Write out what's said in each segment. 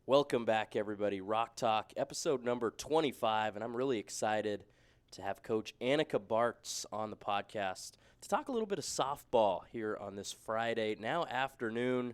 Welcome back, everybody. Rock Talk, episode number 25, and I'm really excited to have Coach Annaka Bartz on the podcast to talk a little bit of softball here on this Friday, now afternoon.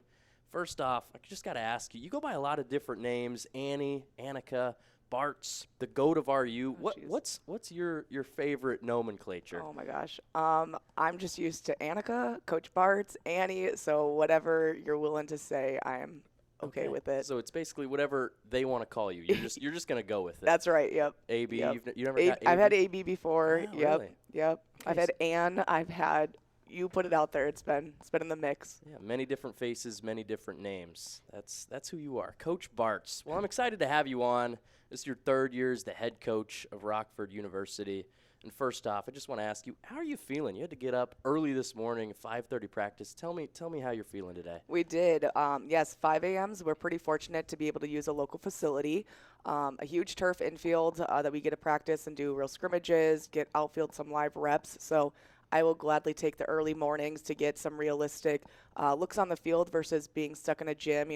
First off, I just got to ask you, you go by a lot of different names, Annie, Annaka, Bartz, the GOAT of RU. What's your favorite nomenclature? Oh my gosh. I'm just used to Annika, Coach Bartz, Annie, so whatever you're willing to say, I'm okay with it. So it's basically whatever they want to call you. You're just gonna go with it. That's right. Yep. AB. Yep. You never got AB? I've had AB before. Oh, Yep. really? Yep. Okay, I've had Ann. I've had you put it out there. It's been in the mix. Yeah, many different faces, many different names. That's who you are, Coach Bartz. Well, I'm excited to have you on. This is your third year as the head coach of Rockford University. And first off, I just want to ask you, how are you feeling? You had to get up early this morning, 5:30 practice. Tell me how you're feeling today. We did. Yes, 5 a.m.s. We're pretty fortunate to be able to use a local facility, a huge turf infield that we get to practice and do real scrimmages, get outfield some live reps. So I will gladly take the early mornings to get some realistic looks on the field versus being stuck in a gym,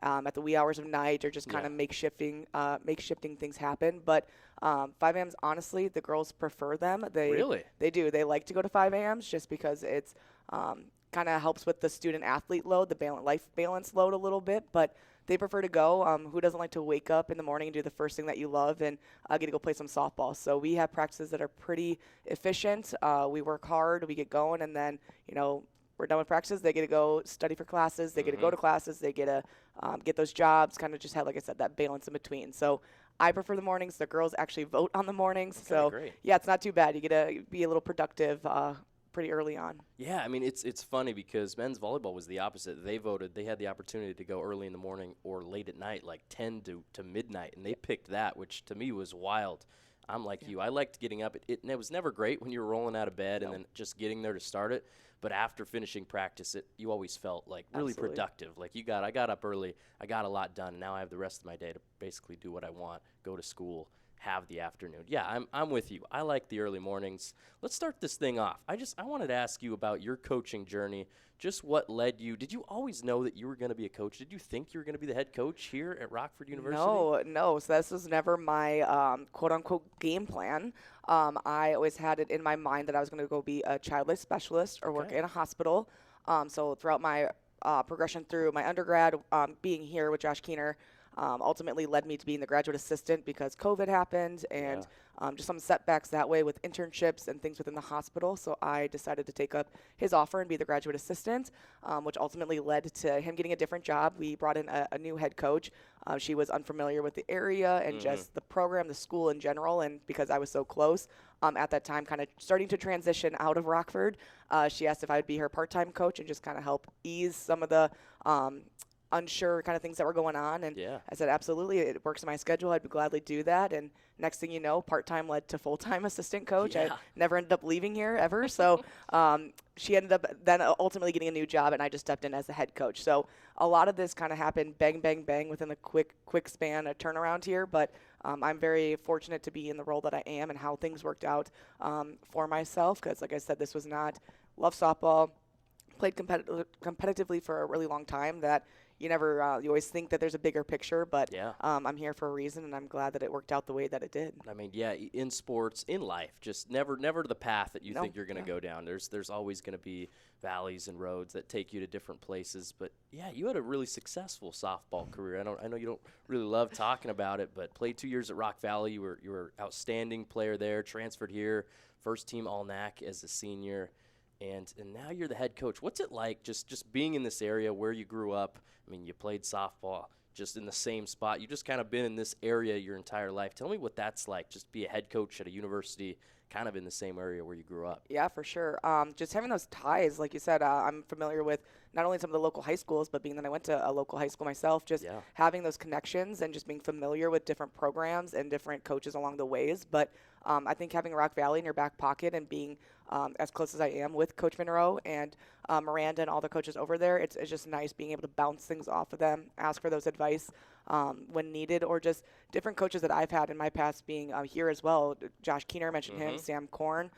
at the wee hours of night or just kind of makeshifting things happen. But 5 a.m.s, honestly, the girls prefer them. Really? They do. They like to go to 5 a.m.s just because it's kind of helps with the student athlete load, the life balance load a little bit. But they prefer to go. Who doesn't like to wake up in the morning and do the first thing that you love and get to go play some softball? So we have practices that are pretty efficient. We work hard, we get going, and then, we're done with practices. They get to go study for classes. They get to go to classes. They get to get those jobs, kind of just have, like I said, that balance in between. So I prefer the mornings. The girls actually vote on the mornings. Okay, so, great. Yeah, it's not too bad. You get to be a little productive pretty early on. Yeah, I mean, it's funny because men's volleyball was the opposite. They voted. They had the opportunity to go early in the morning or late at night, like 10 to midnight, and they picked that, which to me was wild. I'm like you. I liked getting up. And it was never great when you were rolling out of bed and then just getting there to start it. But after finishing practice, you always felt like really productive. Like I got up early. I got a lot done. And now I have the rest of my day to basically do what I want, go to school, have the afternoon. Yeah, I'm with you. I like the early mornings. Let's start this thing off. I wanted to ask you about your coaching journey. Just what led you? Did you always know that you were going to be a coach? Did you think you were going to be the head coach here at Rockford University? No. So this was never my quote-unquote game plan. I always had it in my mind that I was going to go be a child life specialist or work in a hospital. So throughout my progression through my undergrad, being here with Josh Keener, ultimately led me to being the graduate assistant because COVID happened and just some setbacks that way with internships and things within the hospital. So I decided to take up his offer and be the graduate assistant, which ultimately led to him getting a different job. We brought in a new head coach. She was unfamiliar with the area and just the program, the school in general. And because I was so close at that time, kind of starting to transition out of Rockford, she asked if I would be her part-time coach and just kind of help ease some of the unsure kind of things that were going on. And I said, absolutely, it works in my schedule. I'd gladly do that. And next thing you know, part-time led to full-time assistant coach. I never ended up leaving here ever. So she ended up then ultimately getting a new job, and I just stepped in as the head coach. So a lot of this kind of happened bang, bang, bang within the quick span of turnaround here. But I'm very fortunate to be in the role that I am and how things worked out for myself because, like I said, this was not love softball, played competitively for a really long time that you never, you always think that there's a bigger picture, but I'm here for a reason, and I'm glad that it worked out the way that it did. I mean, in sports, in life, just never the path that you think you're going to go down. There's always going to be valleys and roads that take you to different places. But you had a really successful softball career. I know you don't really love talking about it, but played 2 years at Rock Valley. You were outstanding player there. Transferred here, first team All-NAC as a senior. And now you're the head coach. What's it like just being in this area where you grew up? I mean, you played softball just in the same spot. You've just kind of been in this area your entire life. Tell me what that's like, just be a head coach at a university kind of in the same area where you grew up. Yeah, for sure. Just having those ties, like you said, I'm familiar with not only some of the local high schools, but being that I went to a local high school myself, just having those connections and just being familiar with different programs and different coaches along the ways. But I think having Rock Valley in your back pocket and being as close as I am with Coach Monroe and Miranda and all the coaches over there, it's just nice being able to bounce things off of them, ask for those advice when needed, or just different coaches that I've had in my past being here as well. Josh Keener mentioned him, Sam Korn.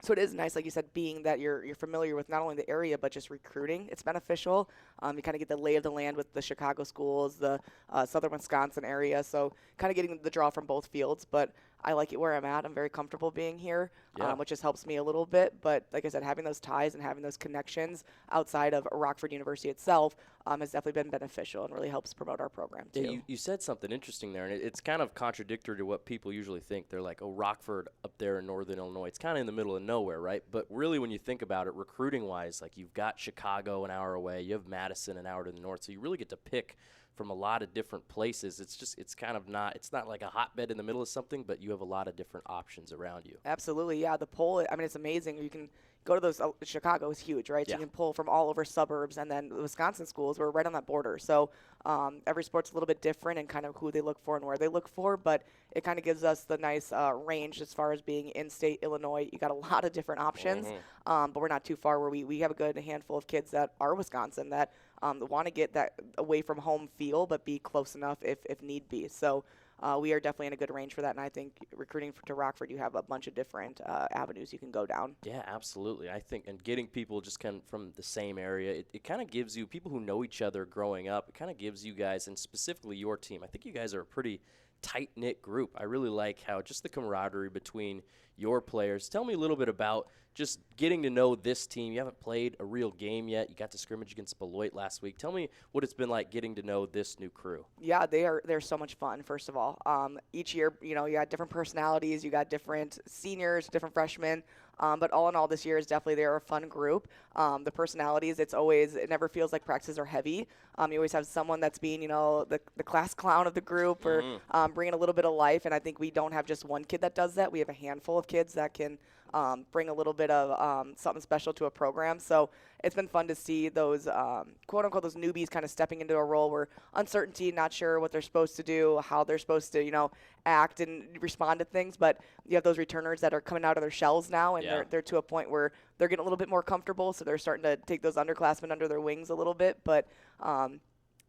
So it is nice, like you said, being that you're familiar with not only the area but just recruiting. It's beneficial. You kind of get the lay of the land with the Chicago schools, the southern Wisconsin area. So kind of getting the draw from both fields. But I like it where I'm at. I'm very comfortable being here, which just helps me a little bit. But like I said, having those ties and having those connections outside of Rockford University itself has definitely been beneficial and really helps promote our program too. Yeah, you said something interesting there, and it's kind of contradictory to what people usually think. They're like, oh, Rockford up there in northern Illinois. It's kind of in the middle of nowhere, right? But really, when you think about it, recruiting-wise, like you've got Chicago an hour away. You have Madison an hour to the north. So you really get to pick from a lot of different places. It's kind of not, it's not like a hotbed in the middle of something, but you have a lot of different options around you. Absolutely, yeah. The poll, I mean, it's amazing. You can go to those, Chicago is huge, right? So you can pull from all over suburbs, and then the Wisconsin schools, we're right on that border. So every sport's a little bit different and kind of who they look for and where they look for, but it kind of gives us the nice range as far as being in-state Illinois. You got a lot of different options, but we're not too far where we have a good handful of kids that are Wisconsin that want to get that away from home feel, but be close enough if need be. So we are definitely in a good range for that, and I think recruiting to Rockford, you have a bunch of different avenues you can go down. Yeah, absolutely. I think, and getting people just kind of from the same area, it kind of gives you, people who know each other growing up, it kind of gives you guys, and specifically your team, I think you guys are a pretty tight-knit group. I really like how just the camaraderie between your players. Tell me a little bit about just getting to know this team. You haven't played a real game yet. You got to scrimmage against Beloit last week. Tell me what it's been like getting to know this new crew. Yeah, they're so much fun, first of all. Each year, you got different personalities. You got different seniors, different freshmen. But all in all, this year is definitely they're a fun group. The personalities, it never feels like practices are heavy. You always have someone that's being, the class clown of the group or bringing a little bit of life. And I think we don't have just one kid that does that. We have a handful of kids that can bring a little bit of something special to a program. So it's been fun to see those, quote unquote, those newbies kind of stepping into a role where uncertainty, not sure what they're supposed to do, how they're supposed to, act and respond to things. But you have those returners that are coming out of their shells now, and they're to a point where they're getting a little bit more comfortable. So they're starting to take those underclassmen under their wings a little bit. But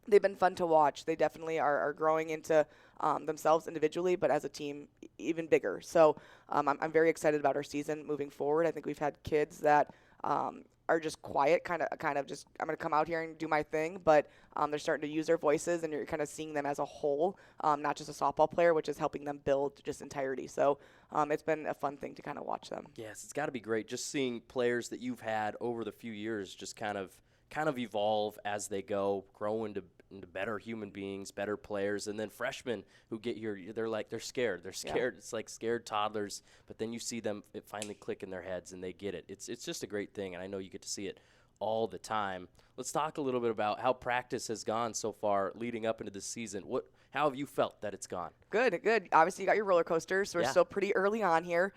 they've been fun to watch. They definitely are growing into themselves individually, but as a team, even bigger. So I'm very excited about our season moving forward. I think we've had kids that are just quiet, kind of just, I'm going to come out here and do my thing, but they're starting to use their voices, and you're kind of seeing them as a whole, not just a softball player, which is helping them build just entirety. So it's been a fun thing to kind of watch them. Yes, it's got to be great just seeing players that you've had over the few years just kind of evolve as they go, grow into better human beings, better players, and then freshmen who get here, they're scared. They're scared. Yeah. It's like scared toddlers, but then you see them finally click in their heads and they get it. It's just a great thing, and I know you get to see it all the time. Let's talk a little bit about how practice has gone so far leading up into the season. How have you felt that it's gone? Good. Obviously, you got your roller coasters, so we're still pretty early on here.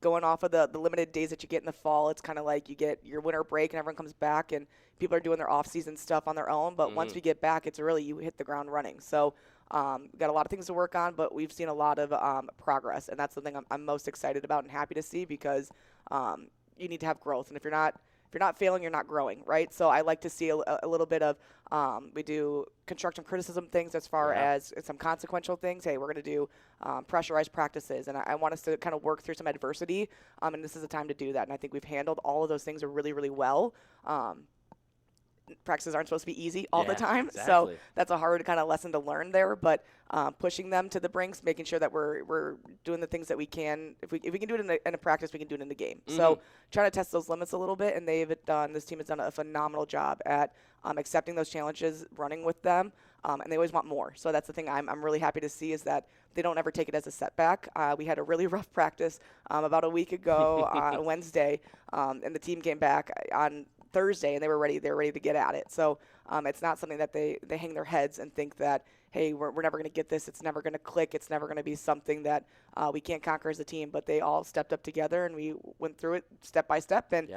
Going off of the limited days that you get in the fall, it's kind of like you get your winter break and everyone comes back and people are doing their off-season stuff on their own. But once we get back, it's really you hit the ground running. So we've got a lot of things to work on, but we've seen a lot of progress. And that's the thing I'm most excited about and happy to see, because you need to have growth. And if you're not failing, you're not growing, right? So I like to see a little bit of we do constructive criticism things as far as some consequential things. Hey, we're going to do pressurized practices, and I want us to kind of work through some adversity, and this is the time to do that. And I think we've handled all of those things really, really well. Practices aren't supposed to be easy all the time, so that's a hard kind of lesson to learn there. But pushing them to the brinks, making sure that we're doing the things that we can. If we can do it in a practice, we can do it in the game. So trying to test those limits a little bit, and this team has done a phenomenal job at accepting those challenges, running with them, and they always want more. So that's the thing I'm really happy to see, is that they don't ever take it as a setback. We had a really rough practice about a week ago on Wednesday, and the team came back on Thursday, and they were ready to get at it. So it's not something that they hang their heads and think that, hey, we're never going to get this. It's never going to click. It's never going to be something that we can't conquer as a team. But they all stepped up together, and we went through it step by step, and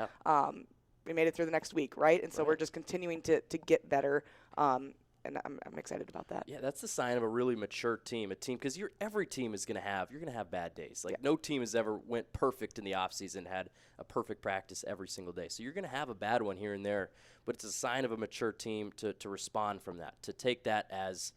we made it through the next week, right? And so we're just continuing to get better. And I'm excited about that. Yeah, that's the sign of a really mature team. A team, because every team is you're gonna have bad days. Like no team has ever went perfect in the off season, had a perfect practice every single day. So you're gonna have a bad one here and there, but it's a sign of a mature team to respond from that, to take that as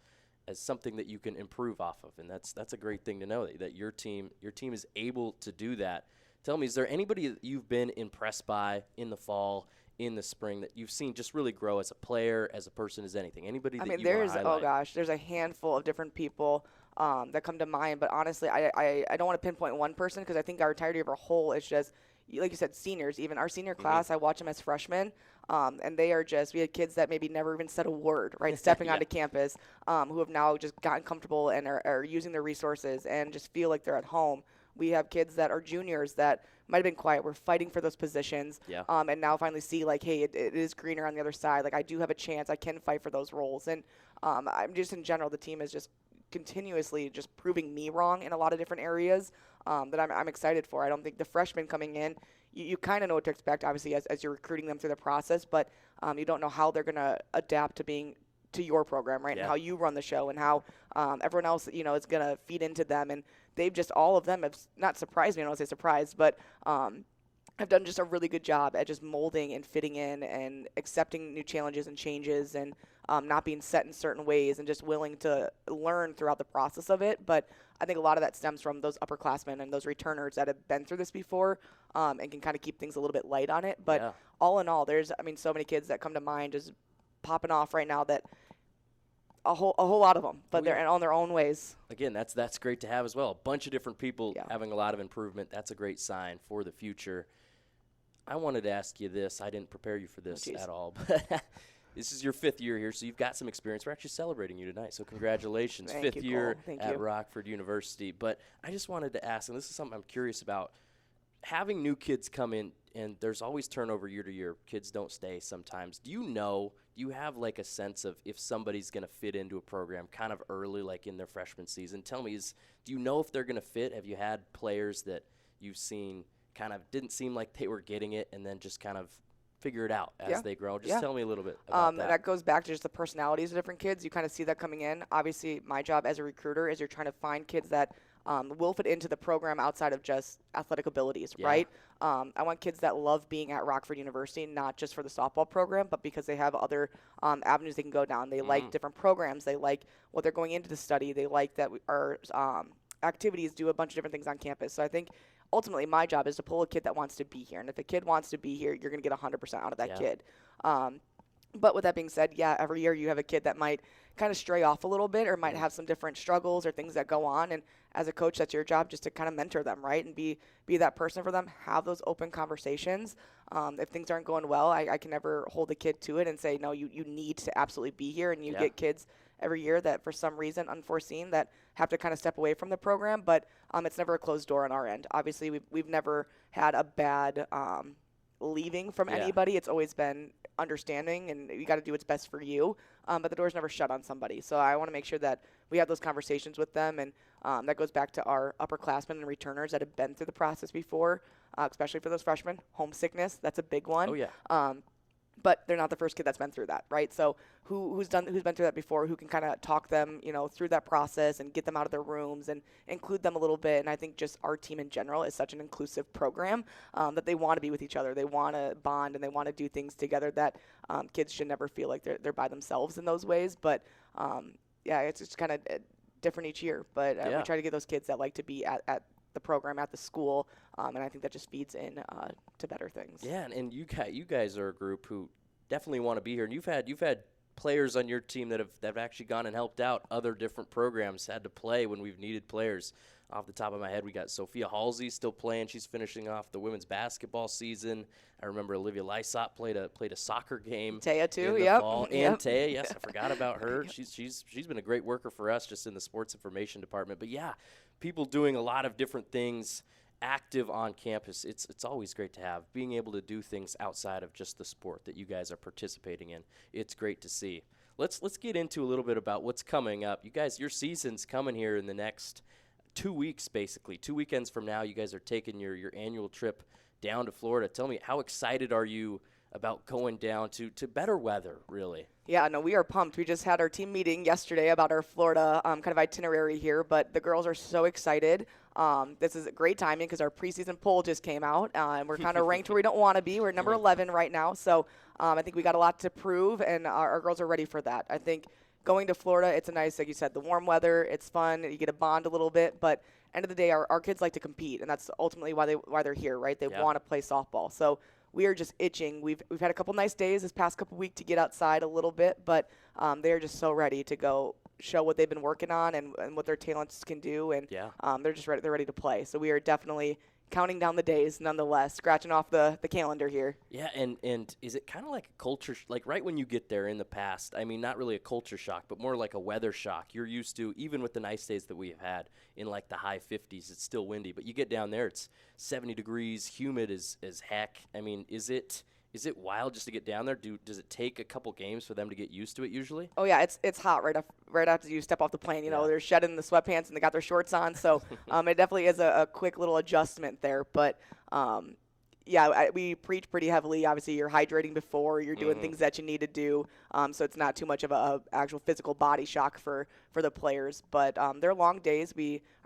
something that you can improve off of, and that's a great thing to know that your team is able to do that. Tell me, is there anybody that you've been impressed by in the fall in the spring that you've seen just really grow as a player, as a person, as anything? Anybody that you want there's, to highlight? there's a handful of different people that come to mind. But honestly, I don't want to pinpoint one person because I think our entirety of our whole is just, like you said, seniors. Even our senior class, I watch them as freshmen. And they are just, we had kids that maybe never even said a word, right, stepping onto campus, who have now just gotten comfortable and are using their resources and just feel like they're at home. We have kids that are juniors that might have been quiet. We're fighting for those positions. Yeah. And now finally see, like, hey, it is greener on the other side. Like, I do have a chance. I can fight for those roles. And I'm just, in general, the team is just continuously just proving me wrong in a lot of different areas that I'm excited for. I don't think the freshmen coming in, you kind of know what to expect, obviously, as you're recruiting them through the process, but you don't know how they're going to adapt to your program, right? Yeah. And how you run the show and how everyone else, is going to feed into them. And they've just, all of them have not surprised me. I don't want to say surprised, but have done just a really good job at just molding and fitting in and accepting new challenges and changes and not being set in certain ways and just willing to learn throughout the process of it. But I think a lot of that stems from those upperclassmen and those returners that have been through this before and can kind of keep things a little bit light on it. But all in all, there's, so many kids that come to mind just popping off right now that a whole lot of them, but they're on their own ways. Again, that's great to have as well. A bunch of different people having a lot of improvement. That's a great sign for the future. I wanted to ask you this. I didn't prepare you for this at all, but this is your 5th year here, so you've got some experience. We're actually celebrating you tonight, so congratulations. Thank 5th you, year Thank at you. Rockford University. But I just wanted to ask, and this is something I'm curious about, having new kids come in, and there's always turnover year to year. Kids don't stay sometimes. Do you have like a sense of if somebody's going to fit into a program kind of early, like in their freshman season? Tell me, do you know if they're going to fit? Have you had players that you've seen kind of didn't seem like they were getting it and then just kind of figure it out as they grow? Just tell me a little bit about that. That goes back to just the personalities of different kids. You kind of see that coming in. Obviously, my job as a recruiter is you're trying to find kids that will fit into the program outside of just athletic abilities, right? I want kids that love being at Rockford University, not just for the softball program, but because they have other avenues they can go down. They like different programs. They like what they're going into the study. They like that our activities do a bunch of different things on campus. So I think ultimately my job is to pull a kid that wants to be here. And if a kid wants to be here, you're going to get 100% out of that kid. But with that being said, every year you have a kid that might kind of stray off a little bit or might have some different struggles or things that go on. And as a coach, that's your job, just to kind of mentor them, right? And be that person for them, have those open conversations. If things aren't going well, I can never hold a kid to it and say, no, you need to absolutely be here. And you get kids every year that for some reason, unforeseen, that have to kind of step away from the program. But it's never a closed door on our end. Obviously, we've never had a bad leaving from anybody. It's always been understanding, and you got to do what's best for you. But the door's never shut on somebody. So I want to make sure that we have those conversations with them, and that goes back to our upperclassmen and returners that have been through the process before, especially for those freshmen. Homesickness, that's a big one. Oh, yeah. But they're not the first kid that's been through that, right? So who's been through that before, who can kind of talk them, through that process and get them out of their rooms and include them a little bit. And I think just our team in general is such an inclusive program that they want to be with each other. They want to bond and they want to do things together that kids should never feel like they're by themselves in those ways. But it's just kind of different each year. But we try to get those kids that like to be at the program, at the school, and I think that just feeds in to better things. Yeah, and you guys are a group who definitely want to be here, and you've had players on your team that have actually gone and helped out other different programs, had to play when we've needed players. Off the top of my head, we got Sophia Halsey still playing. She's finishing off the women's basketball season. I remember Olivia Lysop played a soccer game. Taya too, in the fall. And Taya, yes, I forgot about her. She's been a great worker for us just in the sports information department. But yeah, people doing a lot of different things active on campus. It's always great to have, being able to do things outside of just the sport that you guys are participating in. It's great to see. Let's get into a little bit about what's coming up. You guys, your season's coming here in the next 2 weeks, basically. 2 weekends from now, you guys are taking your annual trip down to Florida. Tell me, how excited are you about going down to better weather, really? Yeah, no, we are pumped. We just had our team meeting yesterday about our Florida kind of itinerary here, but the girls are so excited. This is great timing because our preseason poll just came out, and we're kind of ranked where we don't want to be. We're number 11 right now, so I think we got a lot to prove, and our girls are ready for that. I think going to Florida, it's a nice, like you said, the warm weather, it's fun, you get to bond a little bit, but end of the day, our kids like to compete, and that's ultimately why they're here, right? They want to play softball. So we are just itching. We've had a couple nice days this past couple weeks to get outside a little bit, but they're just so ready to go show what they've been working on and what their talents can do, and Yeah. they're just ready. They're ready to play. So we are definitely counting down the days, nonetheless, scratching off the calendar here. Yeah, and is it kind of like a culture, like right when you get there in the past, I mean, not really a culture shock, but more like a weather shock. You're used to, even with the nice days that we've had in like the high 50s, it's still windy, but you get down there, it's 70 degrees, humid as heck. I mean, is it wild just to get down there? Does it take a couple games for them to get used to it usually? Oh yeah, it's hot right after you step off the plane. You know, they're shedding the sweatpants and they got their shorts on, so it definitely is a quick little adjustment there. But we preach pretty heavily. Obviously, you're hydrating before, you're doing things that you need to do, so it's not too much of a actual physical body shock for the players. But they're long days.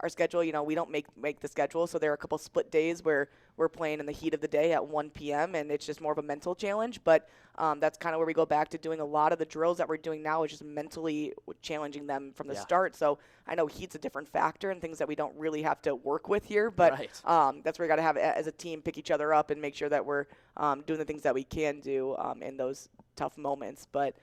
Our schedule, we don't make the schedule, so there are a couple split days where we're playing in the heat of the day at 1 p.m., and it's just more of a mental challenge. But that's kind of where we go back to doing a lot of the drills that we're doing now is just mentally challenging them from the start. So I know heat's a different factor and things that we don't really have to work with here, but that's where we got to have, as a team, pick each other up and make sure that we're doing the things that we can do in those tough moments. But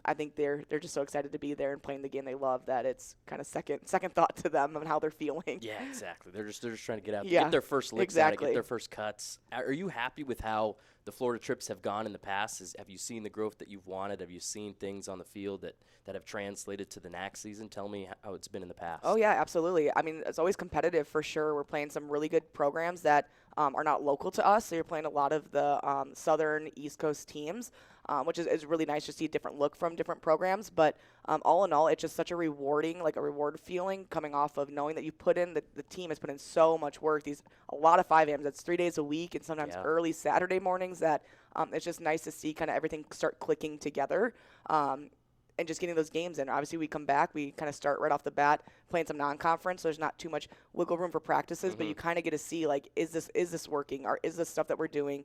I think they're just so excited to be there and playing the game they love that it's kind of second thought to them on how they're feeling. Yeah, exactly. They're just trying to get out, get their first licks at it, get their first cuts. Are you happy with how the Florida trips have gone in the past? Have you seen the growth that you've wanted? Have you seen things on the field that have translated to the next season? Tell me how it's been in the past. Oh yeah, absolutely. I mean, it's always competitive for sure. We're playing some really good programs that are not local to us. So you're playing a lot of the Southern East Coast teams. Which is really nice to see a different look from different programs. But all in all, it's just such a reward feeling coming off of knowing that you put in, the team has put in so much work. A lot of 5 a.m.s, that's 3 days a week, and sometimes early Saturday mornings that it's just nice to see kind of everything start clicking together. And just getting those games in. Obviously, we come back, we kind of start right off the bat playing some non-conference, so there's not too much wiggle room for practices, but you kind of get to see, like, is this working, or is this stuff that we're doing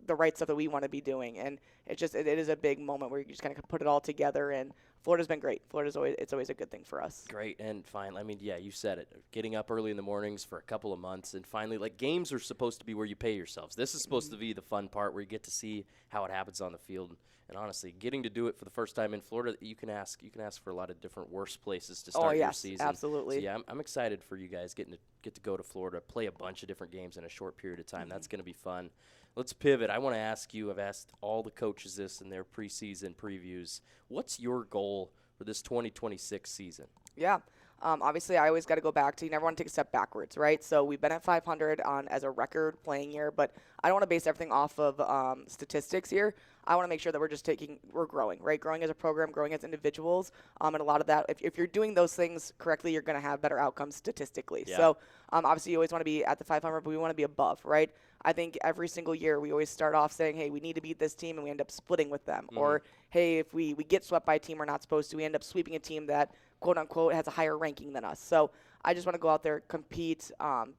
the right stuff that we want to be doing? And it is a big moment where you just kind of put it all together, and Florida's been great. It's always a good thing for us. Great, and finally, I mean, yeah, you said it. Getting up early in the mornings for a couple of months, and finally, like, games are supposed to be where you pay yourselves. This is supposed to be the fun part where you get to see how it happens on the field. And honestly, getting to do it for the first time in Florida, you can ask for a lot of different worse places to start your season. Absolutely. So yeah, I'm excited for you guys get to go to Florida, play a bunch of different games in a short period of time. That's going to be fun. Let's pivot. I want to ask you, I've asked all the coaches this in their preseason previews. What's your goal for this 2026 season? Yeah. Obviously, I always got to go back to, you never want to take a step backwards, right? So we've been at 500 as a record playing year, but I don't want to base everything off of statistics here. I want to make sure that we're growing, right? Growing as a program, growing as individuals. And a lot of that, if you're doing those things correctly, you're going to have better outcomes statistically. Yeah. So obviously, you always want to be at the 500, but we want to be above, right? I think every single year we always start off saying, hey, we need to beat this team, and we end up splitting with them. Or, hey, if we get swept by a team we're not supposed to, we end up sweeping a team that, quote unquote, has a higher ranking than us. So I just want to go out there, compete,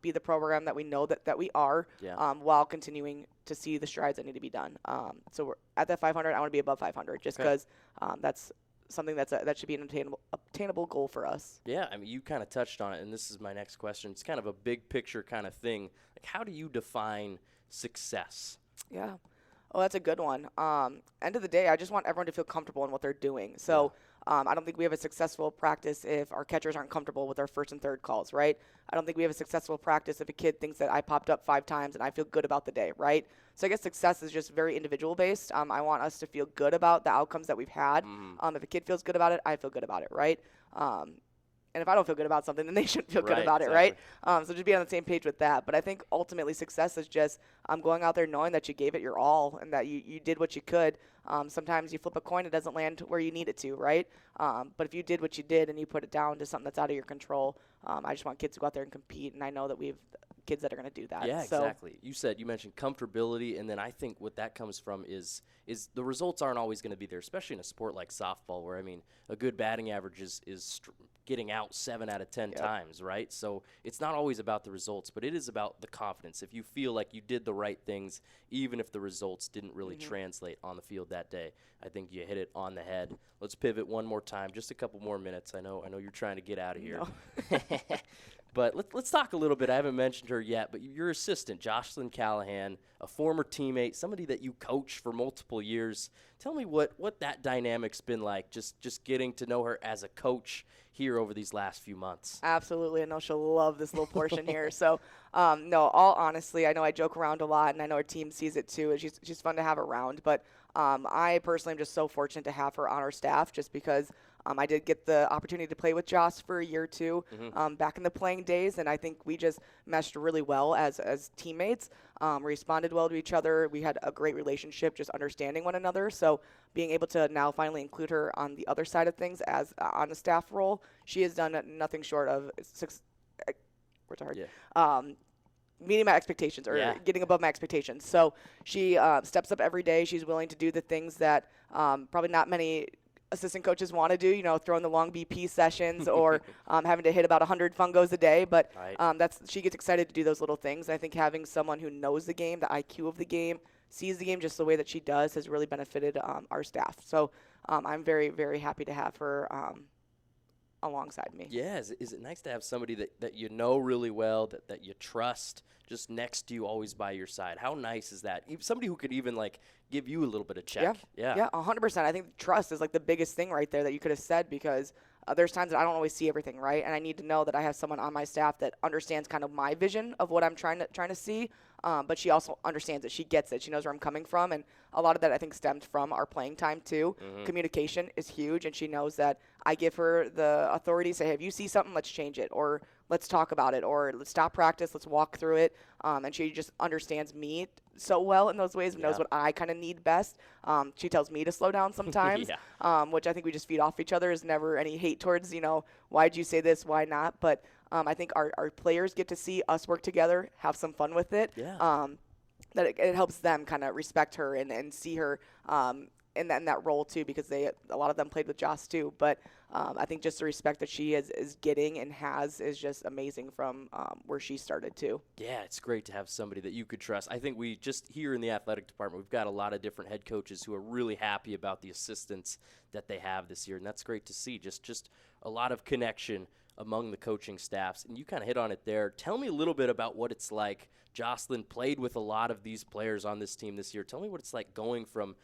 be the program that we know that we are, while continuing to see the strides that need to be done. So we're at that 500. I want to be above 500 just because that's something that should be an obtainable goal for us. Yeah, I mean, you kind of touched on it, and this is my next question. It's kind of a big picture kind of thing. Like, how do you define success? Yeah. Oh, that's a good one. End of the day, I just want everyone to feel comfortable in what they're doing. So I don't think we have a successful practice if our catchers aren't comfortable with our first and third calls, right? I don't think we have a successful practice if a kid thinks that I popped up 5 times and I feel good about the day, right? So I guess success is just very individual based. I want us to feel good about the outcomes that we've had. If a kid feels good about it, I feel good about it, right? And if I don't feel good about something, then they shouldn't feel good about it, right? So just be on the same page with that. But I think ultimately success is just going out there knowing that you gave it your all and that you did what you could. Sometimes you flip a coin, it doesn't land where you need it to, right? But if you did what you did and you put it down to something that's out of your control, I just want kids to go out there and compete, and I know that we have kids that are going to do that. Yeah, exactly. You mentioned comfortability, and then I think what that comes from is the results aren't always going to be there, especially in a sport like softball where, I mean, a good batting average is getting out 7 out of 10 times, right? So it's not always about the results, but it is about the confidence. If you feel like you did the right things, even if the results didn't really translate on the field that day, I think you hit it on the head. Let's pivot one more time, just a couple more minutes. I know you're trying to get out of here. No. But let's talk a little bit. I haven't mentioned her yet, but your assistant, Jocelyn Callahan, a former teammate, somebody that you coached for multiple years. Tell me what that dynamic's been like, just getting to know her as a coach here over these last few months. Absolutely. I know she'll love this little portion here. So, no, all honestly, I know I joke around a lot, and I know our team sees it too. And she's fun to have around. But I personally am just so fortunate to have her on our staff just because I did get the opportunity to play with Joss for a year or two back in the playing days, and I think we just meshed really well as teammates. Responded well to each other. We had a great relationship, just understanding one another. So being able to now finally include her on the other side of things as on the staff role, she has done nothing short of meeting my expectations or getting above my expectations. So she steps up every day. She's willing to do the things that probably not many assistant coaches want to do, throwing the long BP sessions or having to hit about 100 fungos a day. But she gets excited to do those little things. I think having someone who knows the game, the IQ of the game, sees the game just the way that she does has really benefited our staff. So I'm very, very happy to have her alongside me. Yeah, is it nice to have somebody that you know really well, that you trust, just next to you, always by your side? How nice is that? Somebody who could even, give you a little bit of check. Yeah, 100%. I think trust is, the biggest thing right there that you could have said because there's times that I don't always see everything, right? And I need to know that I have someone on my staff that understands kind of my vision of what I'm trying to see, but she also understands it. She gets it. She knows where I'm coming from, and a lot of that, I think, stemmed from our playing time, too. Communication is huge, and she knows that I give her the authority to say, hey, if you see something, let's change it, or let's talk about it, or let's stop practice, let's walk through it. And she just understands me so well in those ways and knows what I kind of need best. She tells me to slow down sometimes, which I think we just feed off each other. There's never any hate towards, why'd you say this, why not? But I think our players get to see us work together, have some fun with it. That it helps them kind of respect her and see her in that role too, because a lot of them played with Joss too. But I think just the respect that she is getting and has is just amazing from where she started too. Yeah, it's great to have somebody that you could trust. I think we just here in the athletic department, we've got a lot of different head coaches who are really happy about the assistants that they have this year, and that's great to see. Just a lot of connection among the coaching staffs, and you kind of hit on it there. Tell me a little bit about what it's like. Jocelyn played with a lot of these players on this team this year. Tell me what it's like going from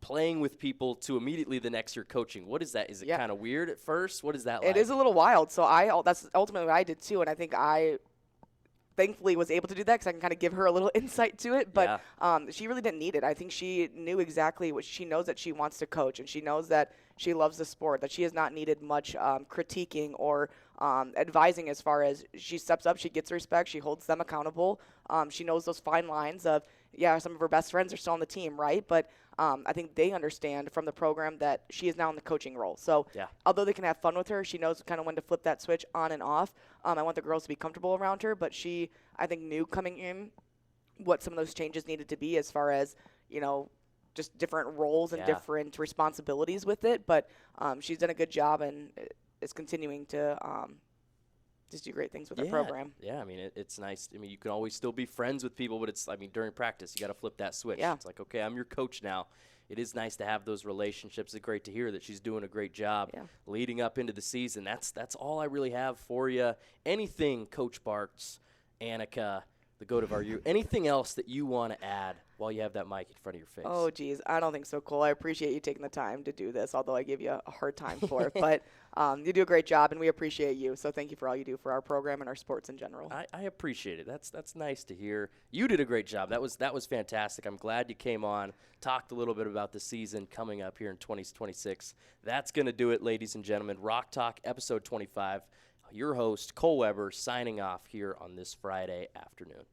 playing with people to immediately the next year coaching. What is that? Is it kind of weird at first? What is that like? It is a little wild. So that's ultimately what I did too, and I think I thankfully was able to do that because I can kind of give her a little insight to it. But she really didn't need it. I think she knew exactly what she knows, that she wants to coach, and she knows that she loves the sport, that she has not needed much critiquing or advising as far as she steps up, she gets respect, she holds them accountable. She knows those fine lines of, some of her best friends are still on the team, right? But I think they understand from the program that she is now in the coaching role. So although they can have fun with her, she knows kind of when to flip that switch on and off. I want the girls to be comfortable around her, but she, I think, knew coming in what some of those changes needed to be as far as, just different roles and different responsibilities with it. But she's done a good job and is continuing to just do great things with the program. Yeah, I mean, it's nice. I mean, you can always still be friends with people, but during practice, you got to flip that switch. Yeah. It's like, okay, I'm your coach now. It is nice to have those relationships. It's great to hear that she's doing a great job leading up into the season. That's all I really have for you. Anything, Coach Bartz, Annaka, the goat of our youth, anything else that you want to add while you have that mic in front of your face? Oh, geez, I don't think so, Cole. I appreciate you taking the time to do this, although I give you a hard time for it. But you do a great job, and we appreciate you. So thank you for all you do for our program and our sports in general. I appreciate it. That's nice to hear. You did a great job. That was fantastic. I'm glad you came on, talked a little bit about the season coming up here in 2026. That's going to do it, ladies and gentlemen. Rock Talk, episode 25. Your host, Cole Weber, signing off here on this Friday afternoon.